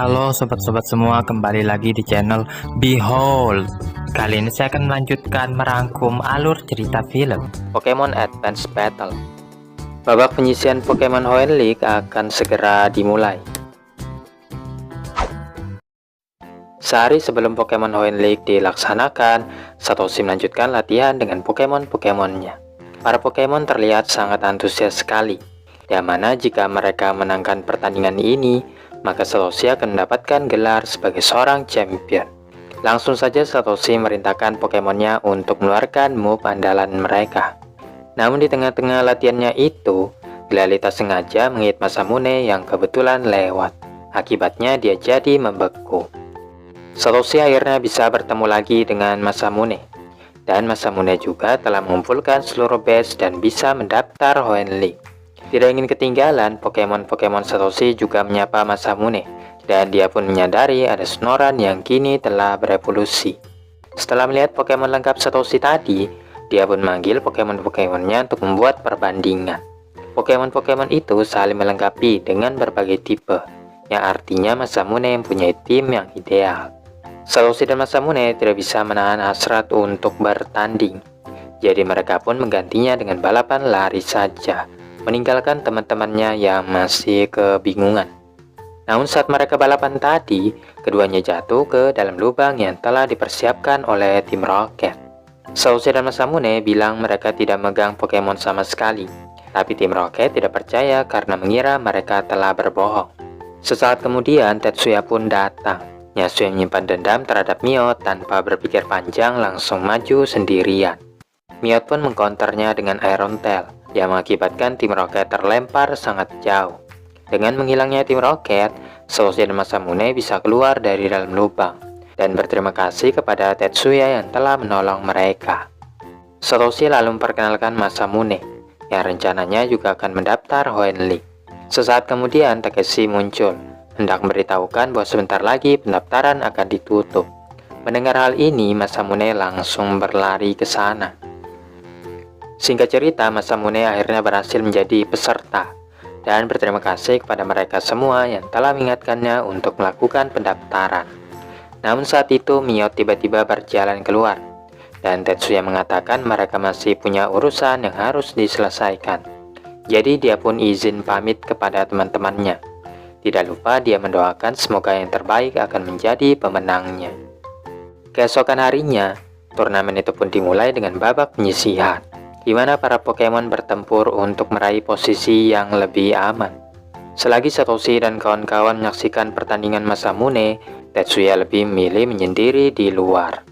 Halo sobat-sobat semua, kembali lagi di channel Behold. Kali ini saya akan melanjutkan merangkum alur cerita film Pokemon Advance Battle. Babak penyisian Pokemon Hoenn League akan segera dimulai. Sehari sebelum Pokemon Hoenn League dilaksanakan, Satoshi melanjutkan latihan dengan Pokemon-Pokemonnya. Para Pokemon terlihat sangat antusias sekali, yang mana jika mereka menangkan pertandingan ini, maka Satoshi akan mendapatkan gelar sebagai seorang champion. Langsung saja Satoshi merintahkan Pokemonnya untuk mengeluarkan move andalan mereka. Namun di tengah-tengah latihannya itu, Glalita sengaja menghit Masamune yang kebetulan lewat. Akibatnya dia jadi membeku. Satoshi akhirnya bisa bertemu lagi dengan Masamune. Dan Masamune juga telah mengumpulkan seluruh base dan bisa mendaftar Hoenn League. Tidak ingin ketinggalan, Pokemon-Pokemon Satoshi juga menyapa Masamune, dan dia pun menyadari ada Snorunt yang kini telah berevolusi. Setelah melihat Pokemon lengkap Satoshi tadi, dia pun memanggil Pokemon-Pokemonnya untuk membuat perbandingan. Pokemon-Pokemon itu saling melengkapi dengan berbagai tipe, yang artinya Masamune mempunyai tim yang ideal. Satoshi dan Masamune tidak bisa menahan hasrat untuk bertanding, jadi mereka pun menggantinya dengan balapan lari saja, meninggalkan teman-temannya yang masih kebingungan. Namun saat mereka balapan tadi, keduanya jatuh ke dalam lubang yang telah dipersiapkan oleh tim Rocket. Satoshi dan Masamune bilang mereka tidak megang Pokemon sama sekali, tapi tim Rocket tidak percaya karena mengira mereka telah berbohong. Sesaat kemudian Tetsuya pun datang. Yasuo yang menyimpan dendam terhadap Miot tanpa berpikir panjang langsung maju sendirian. Miot pun mengkonternya dengan Iron Tail, yang mengakibatkan tim Rocket terlempar sangat jauh. Dengan menghilangnya tim Rocket, Satoshi dan Masamune bisa keluar dari dalam lubang dan berterima kasih kepada Tetsuya yang telah menolong mereka. Satoshi lalu memperkenalkan Masamune, yang rencananya juga akan mendaftar Hoenn League. Sesaat kemudian Takeshi muncul, hendak memberitahukan bahwa sebentar lagi pendaftaran akan ditutup. Mendengar hal ini, Masamune langsung berlari ke sana. Singkat cerita, Masamune akhirnya berhasil menjadi peserta dan berterima kasih kepada mereka semua yang telah mengingatkannya untuk melakukan pendaftaran. Namun saat itu Miot tiba-tiba berjalan keluar dan Tetsuya mengatakan mereka masih punya urusan yang harus diselesaikan. Jadi dia pun izin pamit kepada teman-temannya. Tidak lupa dia mendoakan semoga yang terbaik akan menjadi pemenangnya. Keesokan harinya, turnamen itu pun dimulai dengan babak penyisihan, di mana para Pokemon bertempur untuk meraih posisi yang lebih aman. Selagi Satoshi dan kawan-kawan menyaksikan pertandingan Masamune, Tetsuya lebih memilih menyendiri di luar.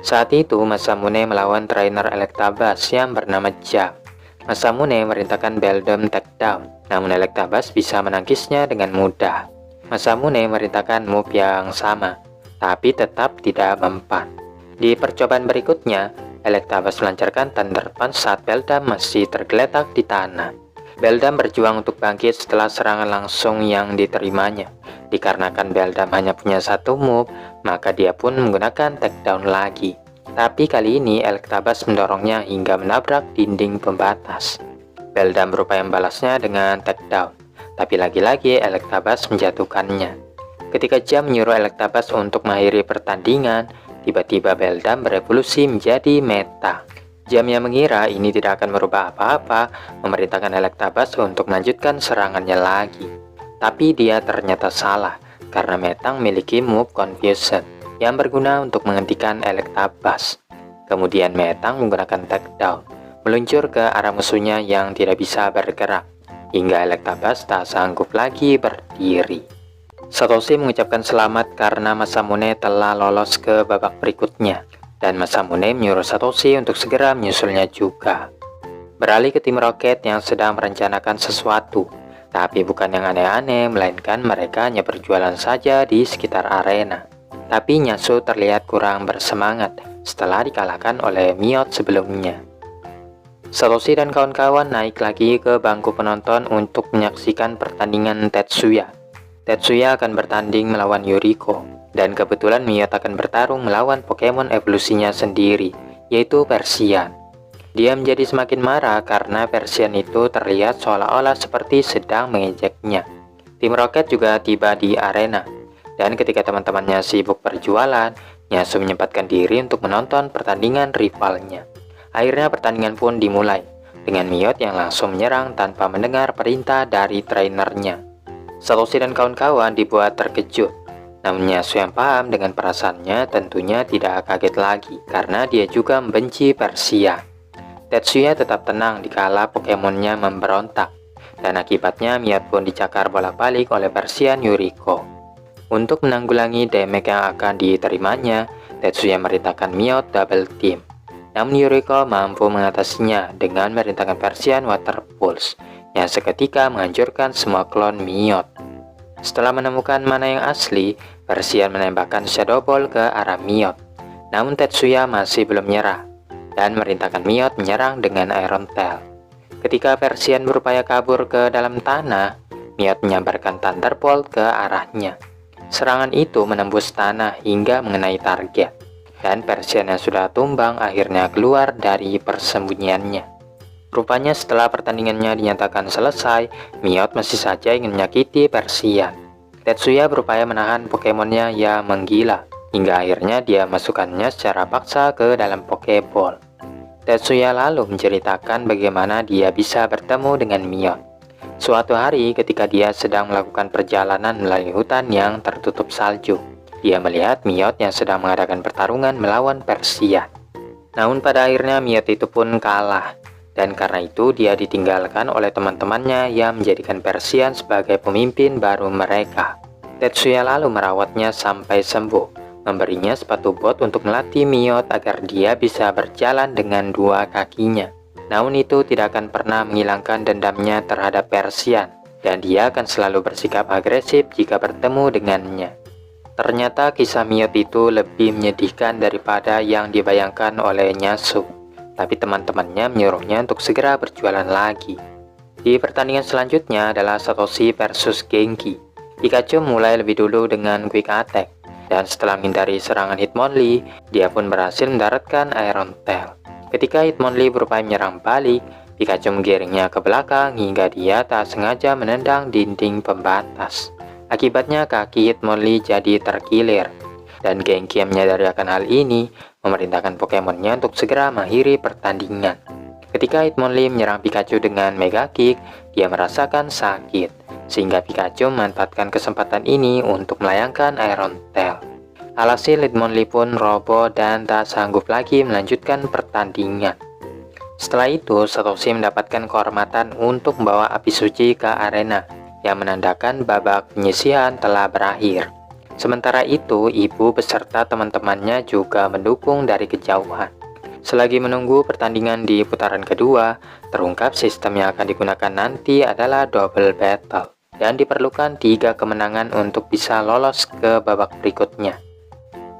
Saat itu Masamune melawan trainer Electabuzz yang bernama Jam. Masamune merintahkan Beldum takedown, namun Electabuzz bisa menangkisnya dengan mudah. Masamune merintahkan move yang sama, tapi tetap tidak mempan. Di percobaan berikutnya, Electabuzz melancarkan Thunder Punch saat Beldum masih tergeletak di tanah. Beldum berjuang untuk bangkit setelah serangan langsung yang diterimanya. Dikarenakan Beldum hanya punya satu move, maka dia pun menggunakan takedown lagi. Tapi kali ini Electabuzz mendorongnya hingga menabrak dinding pembatas. Beldum berupaya membalasnya dengan takedown, tapi lagi-lagi Electabuzz menjatuhkannya. Ketika Jam menyuruh Electabuzz untuk mengakhiri pertandingan, tiba-tiba Beldum berevolusi menjadi Meta. Jam yang mengira ini tidak akan merubah apa-apa, memerintahkan Electabuzz untuk melanjutkan serangannya lagi. Tapi dia ternyata salah, karena Meta memiliki move Confusion, yang berguna untuk menghentikan Electabuzz. Kemudian Meta menggunakan takedown, meluncur ke arah musuhnya yang tidak bisa bergerak, hingga Electabuzz tak sanggup lagi berdiri. Satoshi mengucapkan selamat karena Masamune telah lolos ke babak berikutnya, dan Masamune menyuruh Satoshi untuk segera menyusulnya juga. Beralih ke tim Rocket yang sedang merencanakan sesuatu, tapi bukan yang aneh-aneh, melainkan mereka hanya berjualan saja di sekitar arena. Tapi Nyasu terlihat kurang bersemangat setelah dikalahkan oleh Miot sebelumnya. Satoshi dan kawan-kawan naik lagi ke bangku penonton untuk menyaksikan pertandingan Tetsuya. Tetsuya akan bertanding melawan Yuriko, dan kebetulan Miot akan bertarung melawan Pokemon evolusinya sendiri, yaitu Persian. Dia menjadi semakin marah karena Persian itu terlihat seolah-olah seperti sedang mengejeknya. Tim Rocket juga tiba di arena. Dan ketika teman-temannya sibuk berjualan, Nyasu menyempatkan diri untuk menonton pertandingan rivalnya. Akhirnya pertandingan pun dimulai, dengan Miyot yang langsung menyerang tanpa mendengar perintah dari trainernya. Satoshi dan kawan-kawan dibuat terkejut. Namun Nyasu yang paham dengan perasaannya tentunya tidak kaget lagi, karena dia juga membenci Persia. Tetsuya tetap tenang dikala Pokemonnya memberontak, dan akibatnya Miyot pun dicakar bolak-balik oleh Persian Yuriko. Untuk menanggulangi damage yang akan diterimanya, Tetsuya merintahkan Miyot double team. Namun Yuriko mampu mengatasinya dengan merintahkan Persian Water Pulse yang seketika menghancurkan semua klon Miyot. Setelah menemukan mana yang asli, Persian menembakkan Shadow Ball ke arah Miyot. Namun Tetsuya masih belum menyerah dan merintahkan Miyot menyerang dengan Iron Tail. Ketika Persian berupaya kabur ke dalam tanah, Miyot menyambarkan Thunderbolt ke arahnya. Serangan itu menembus tanah hingga mengenai target, dan Persian yang sudah tumbang akhirnya keluar dari persembunyiannya. Rupanya setelah pertandingannya dinyatakan selesai, Miyot masih saja ingin menyakiti Persian. Tetsuya berupaya menahan Pokemonnya yang menggila, hingga akhirnya dia masukkannya secara paksa ke dalam Pokeball. Tetsuya lalu menceritakan bagaimana dia bisa bertemu dengan Miyot. Suatu hari ketika dia sedang melakukan perjalanan melalui hutan yang tertutup salju, dia melihat Miyot yang sedang mengadakan pertarungan melawan Persia. Namun pada akhirnya Miyot itu pun kalah, dan karena itu dia ditinggalkan oleh teman-temannya yang menjadikan Persian sebagai pemimpin baru mereka. Tetsuya lalu merawatnya sampai sembuh, memberinya sepatu bot untuk melatih Miyot agar dia bisa berjalan dengan dua kakinya. Namun itu tidak akan pernah menghilangkan dendamnya terhadap Persian, dan dia akan selalu bersikap agresif jika bertemu dengannya. Ternyata kisah Miyot itu lebih menyedihkan daripada yang dibayangkan oleh Nyasu, tapi teman-temannya menyuruhnya untuk segera berjualan lagi. Di pertandingan selanjutnya adalah Satoshi versus Genki. Pikachu mulai lebih dulu dengan Quick Attack, dan setelah menghindari serangan Hitmonlee, dia pun berhasil mendaratkan Iron Tail. Ketika Hitmonlee berupaya menyerang balik, Pikachu menggiringnya ke belakang hingga dia tak sengaja menendang dinding pembatas. Akibatnya kaki Hitmonlee jadi terkilir, dan Genki yang menyadari akan hal ini memerintahkan Pokemonnya untuk segera mengakhiri pertandingan. Ketika Hitmonlee menyerang Pikachu dengan Mega Kick, dia merasakan sakit, sehingga Pikachu memanfaatkan kesempatan ini untuk melayangkan Iron Tail. Alhasil Hitmonlee pun roboh dan tak sanggup lagi melanjutkan pertandingan. Setelah itu, Satoshi mendapatkan kehormatan untuk membawa api suci ke arena, yang menandakan babak penyisihan telah berakhir. Sementara itu, ibu beserta teman-temannya juga mendukung dari kejauhan. Selagi menunggu pertandingan di putaran kedua, terungkap sistem yang akan digunakan nanti adalah double battle, dan diperlukan 3 kemenangan untuk bisa lolos ke babak berikutnya.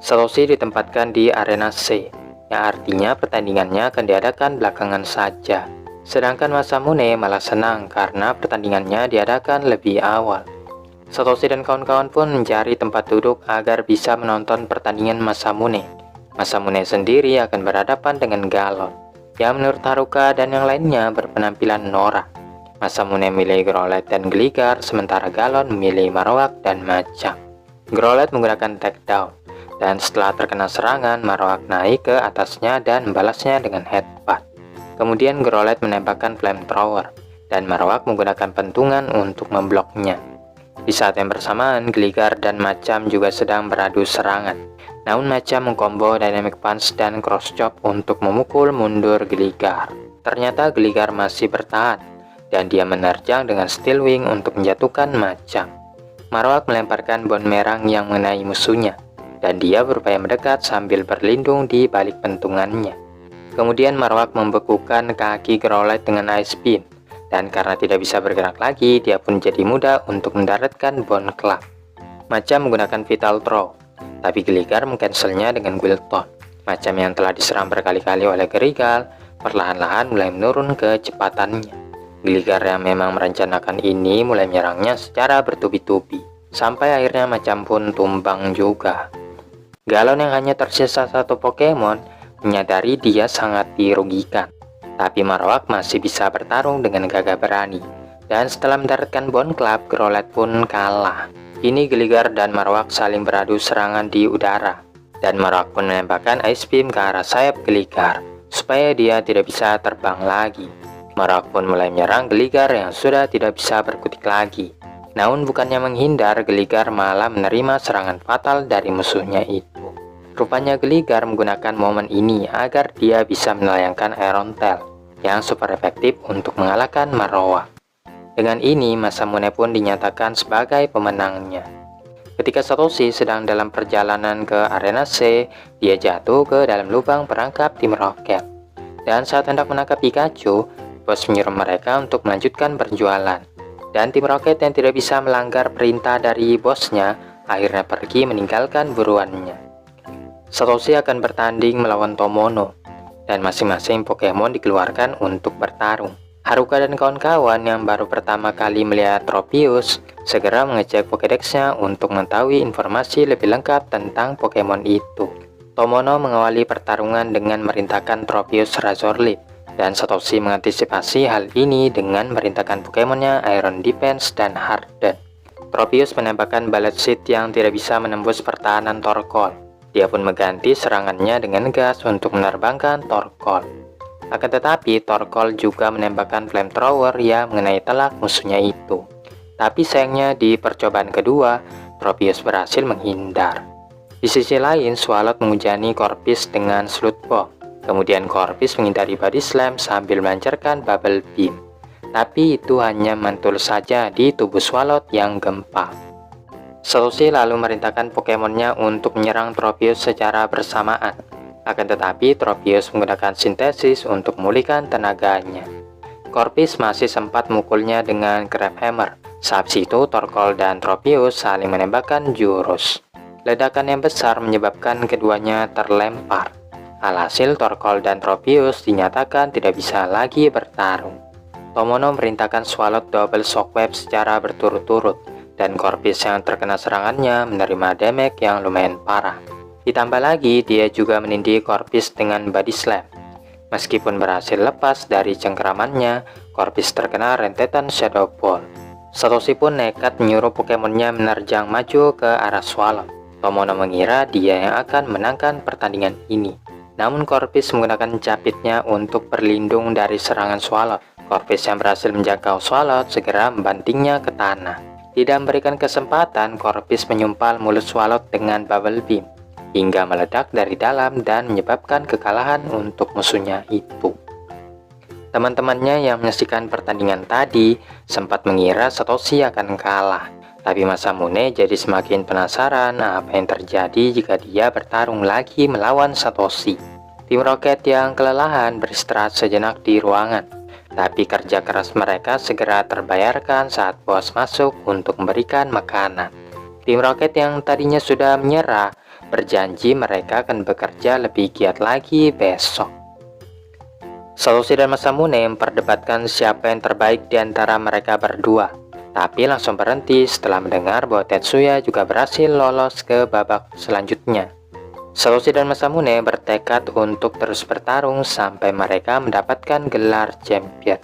Satoshi ditempatkan di arena C, yang artinya pertandingannya akan diadakan belakangan saja. Sedangkan Masamune malah senang karena pertandingannya diadakan lebih awal. Satoshi dan kawan-kawan pun mencari tempat duduk agar bisa menonton pertandingan Masamune. Masamune sendiri akan berhadapan dengan Galon, yang menurut Haruka dan yang lainnya berpenampilan norak. Masamune memilih Growlithe dan Gligar, sementara Galon memilih Marowak dan Macam. Growlithe menggunakan takedown, dan setelah terkena serangan, Marowak naik ke atasnya dan membalasnya dengan headbutt. Kemudian Growlithe menembakkan flamethrower, dan Marowak menggunakan pentungan untuk membloknya. Di saat yang bersamaan, Gligar dan Macam juga sedang beradu serangan. Namun Macam mengkombo Dynamic Punch dan Cross Chop untuk memukul mundur Gligar. Ternyata Gligar masih bertahan, dan dia menerjang dengan Steel Wing untuk menjatuhkan Macam. Marowak melemparkan Bone Merang yang mengenai musuhnya, dan dia berupaya mendekat sambil berlindung di balik pentungannya. Kemudian Marowak membekukan kaki Growlithe dengan Ice Beam, dan karena tidak bisa bergerak lagi, dia pun jadi mudah untuk mendaratkan Bone Club. Macam menggunakan Vital Throw, tapi Gligar mengcancelnya dengan Wilton. Macam yang telah diserang berkali-kali oleh Gligar, perlahan-lahan mulai menurun kecepatannya. Gligar yang memang merencanakan ini mulai menyerangnya secara bertubi-tubi, sampai akhirnya Macam pun tumbang juga. Galon yang hanya tersisa 1 Pokemon menyadari dia sangat dirugikan, tapi Marowak masih bisa bertarung dengan gagah berani, dan setelah mendaratkan Bone Club, Growlithe pun kalah. Kini Gligar dan Marowak saling beradu serangan di udara, dan Marowak pun menembakkan Ice Beam ke arah sayap Gligar, supaya dia tidak bisa terbang lagi. Marowak pun mulai menyerang Gligar yang sudah tidak bisa berkutik lagi. Namun bukannya menghindar, Gligar malah menerima serangan fatal dari musuhnya itu. Rupanya Gligar menggunakan momen ini agar dia bisa melayangkan Iron Tail yang super efektif untuk mengalahkan Marowak. Dengan ini, Masamune pun dinyatakan sebagai pemenangnya. Ketika Satoshi sedang dalam perjalanan ke arena C, dia jatuh ke dalam lubang perangkap tim Rocket. Dan saat hendak menangkap Pikachu, bos menyuruh mereka untuk melanjutkan berjualan. Dan tim Rocket yang tidak bisa melanggar perintah dari bosnya, akhirnya pergi meninggalkan buruannya. Satoshi akan bertanding melawan Tomono, dan masing-masing Pokemon dikeluarkan untuk bertarung. Haruka dan kawan-kawan yang baru pertama kali melihat Tropius segera mengecek Pokédex-nya untuk mengetahui informasi lebih lengkap tentang Pokemon itu. Tomono mengawali pertarungan dengan merintahkan Tropius Razor Leaf, dan Satoshi mengantisipasi hal ini dengan merintahkan Pokemonnya Iron Defense dan Harden. Tropius menembakkan Bullet Seed yang tidak bisa menembus pertahanan Torkoal. Dia pun mengganti serangannya dengan gas untuk menerbangkan Torkoal. Akan tetapi, Torkoal juga menembakkan Flamethrower yang mengenai telak musuhnya itu. Tapi sayangnya di percobaan kedua, Tropius berhasil menghindar. Di sisi lain, Swalot menghujani Corpus dengan Sludge. Kemudian Corpus menghindari Body Slam sambil melancarkan Bubble Beam. Tapi itu hanya mantul saja di tubuh Swalot yang gempal. Satoshi lalu merintahkan Pokemonnya untuk menyerang Tropius secara bersamaan. Akan tetapi Tropius menggunakan sintesis untuk memulihkan tenaganya. Corpus masih sempat memukulnya dengan Crab Hammer. Saat itu Torkoal dan Tropius saling menembakkan jurus. Ledakan yang besar menyebabkan keduanya terlempar. Alhasil Torkoal dan Tropius dinyatakan tidak bisa lagi bertarung. Tomono merintahkan Swalot double Shockwave secara berturut-turut, dan Corpus yang terkena serangannya menerima damage yang lumayan parah. Ditambah lagi, dia juga menindih Corpus dengan Body Slam. Meskipun berhasil lepas dari cengkeramannya, Corpus terkena rentetan Shadow Ball. Satoshi pun nekat menyuruh Pokemonnya menerjang maju ke arah Swalot. Tomono mengira dia yang akan menangkan pertandingan ini. Namun Corpus menggunakan capitnya untuk berlindung dari serangan Swalot. Corpus yang berhasil menjangkau Swalot segera membantingnya ke tanah. Tidak memberikan kesempatan, Corpus menyumpal mulut Swalot dengan Bubble Beam hingga meledak dari dalam dan menyebabkan kekalahan untuk musuhnya itu. Teman-temannya yang menyaksikan pertandingan tadi sempat mengira Satoshi akan kalah, tapi Masamune jadi semakin penasaran apa yang terjadi jika dia bertarung lagi melawan Satoshi. Tim Rocket yang kelelahan beristirahat sejenak di ruangan. Tapi kerja keras mereka segera terbayarkan saat bos masuk untuk memberikan makanan. Tim Rocket yang tadinya sudah menyerah, berjanji mereka akan bekerja lebih giat lagi besok. Satoshi dan Masamune memperdebatkan siapa yang terbaik di antara mereka berdua, tapi langsung berhenti setelah mendengar bahwa Tetsuya juga berhasil lolos ke babak selanjutnya. Satoshi dan Masamune bertekad untuk terus bertarung sampai mereka mendapatkan gelar champion.